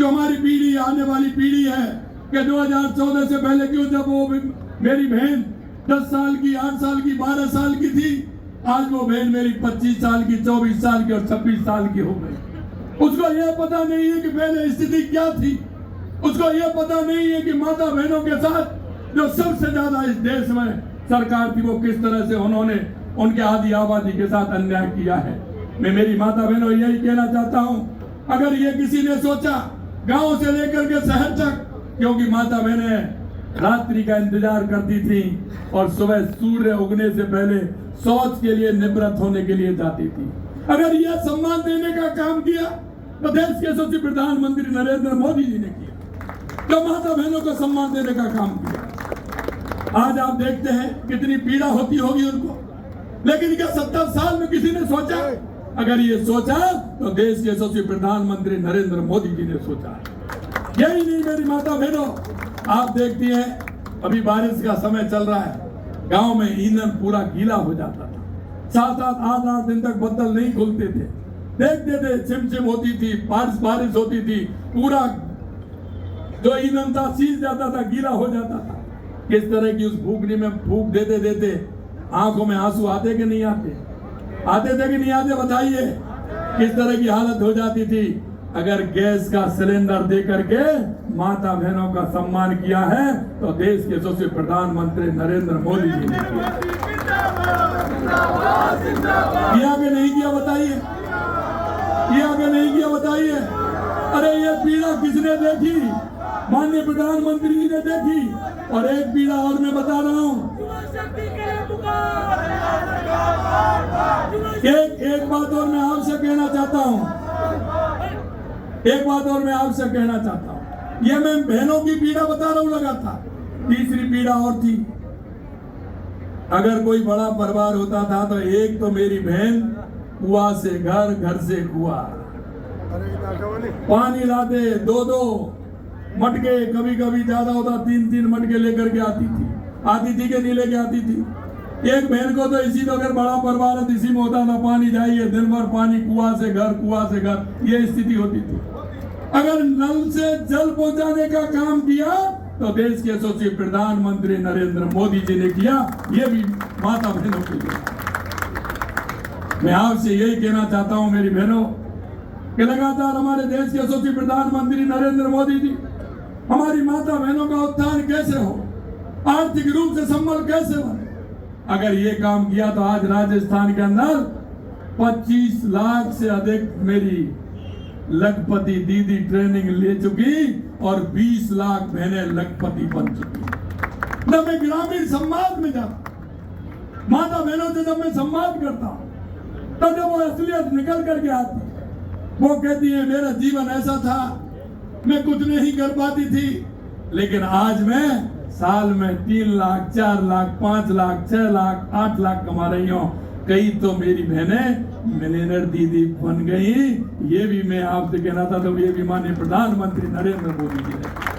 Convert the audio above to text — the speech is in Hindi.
जो हमारी पीढ़ी आने वाली पीढ़ी है कि 2014 से पहले क्यों, जब वो मेरी बहन 10 साल की, 8 साल की, 12 साल की थी, आज वो बहन मेरी 25 साल की, 24 साल की और 26 साल की हो गई। उसको यह पता नहीं है कि पहले स्थिति क्या थी। उसको यह पता नहीं है कि माता बहनों के साथ जो सबसे ज्यादा इस देश में सरकार थी, वो किस तरह से उन्होंने उनके आदि आबादी के साथ अन्याय किया है। मैं मेरी माता बहनों यही कहना चाहता हूँ, अगर ये किसी ने सोचा गांव से लेकर के शहर तक, क्योंकि माता बहनें रात्रि का इंतजार करती थी और सुबह सूर्य उगने से पहले शौच के लिए निवृत्त होने के लिए जाती थी। अगर यह सम्मान देने का काम किया तो देश के यशस्वी प्रधानमंत्री नरेंद्र मोदी जी ने किया, जो माता बहनों को सम्मान देने का काम किया। आज आप देखते हैं कितनी पीड़ा होती होगी उनको, लेकिन क्या 70 साल में किसी ने सोचा? अगर ये सोचा तो देश के यशस्वी प्रधानमंत्री नरेंद्र मोदी जी ने सोचा। यही नहीं मेरी माता बहनों, आप देखती हैं अभी बारिश का समय चल रहा है, गांव में ईंधन पूरा गीला हो जाता था, 7-7, 8-8 दिन तक बदल नहीं खुलते थे, देखते थे चिमचिम होती थी, बारिश होती थी, पूरा जो ईंधन था सीज जाता था, गीला हो जाता था। किस तरह की उस फूकनी में फूक देते देते आंखों में आंसू आते कि नहीं आते? आते थे कि नहीं आते? बताइए किस तरह की हालत हो जाती थी। अगर गैस का सिलेंडर दे करके माता बहनों का सम्मान किया है तो देश के यशस्वी प्रधानमंत्री नरेंद्र मोदी जी ने किया कि नहीं किया? बताइए, किया कि नहीं किया? बताइए। अरे ये पीड़ा किसने देखी? माननीय प्रधानमंत्री जी ने देखी। और एक पीड़ा और मैं बता रहा हूँ, एक बात और मैं आपसे कहना चाहता हूँ, एक बात और मैं आपसे कहना चाहता हूँ। ये मैं बहनों की पीड़ा बता रहा हूँ लगातार। तीसरी पीड़ा और थी, अगर कोई बड़ा परिवार होता था तो एक तो मेरी बहन कुआं से घर, घर से कुआं, पानी लाते 2-2 मटके, कभी कभी ज्यादा होता 3-3 मटके लेकर के आती थी कि नहीं लेके आती थी? एक बहन को तो इसी तो अगर बड़ा परिवार है इसी में होता था, पानी जाइए, दिन भर पानी, कुआं से घर, कुआं से घर, ये स्थिति होती थी। अगर नल से जल पहुंचाने का काम किया तो देश के यशस्वी प्रधानमंत्री नरेंद्र मोदी जी ने किया, ये भी माता बहनों के लिए। मैं आपसे यही कहना चाहता हूं मेरी बहनों कि लगातार हमारे देश के यशस्वी प्रधानमंत्री नरेंद्र मोदी जी हमारी माता बहनों का उत्थान कैसे हो, आर्थिक रूप से संबल कैसे बने। अगर ये काम किया तो आज राजस्थान के अंदर 25 लाख से अधिक मेरी लखपति दीदी ट्रेनिंग ले चुकी और 20 लाख बहनें लखपति बन चुकी। जब मैं ग्रामीण समाज में जाता, माता बहनों से जब मैं संवाद करता तब जब वो असलियत निकल करके आती, वो कहती है मेरा जीवन ऐसा था, मैं कुछ नहीं कर पाती थी, लेकिन आज मैं साल में 3 लाख, 4 लाख, 5 लाख, 6 लाख, 8 लाख कमा रही हूँ। कई तो मेरी बहनें मिलियनर दीदी बन गई। ये भी मैं आपसे कहना था, तो ये भी माननीय प्रधानमंत्री नरेंद्र मोदी जी ने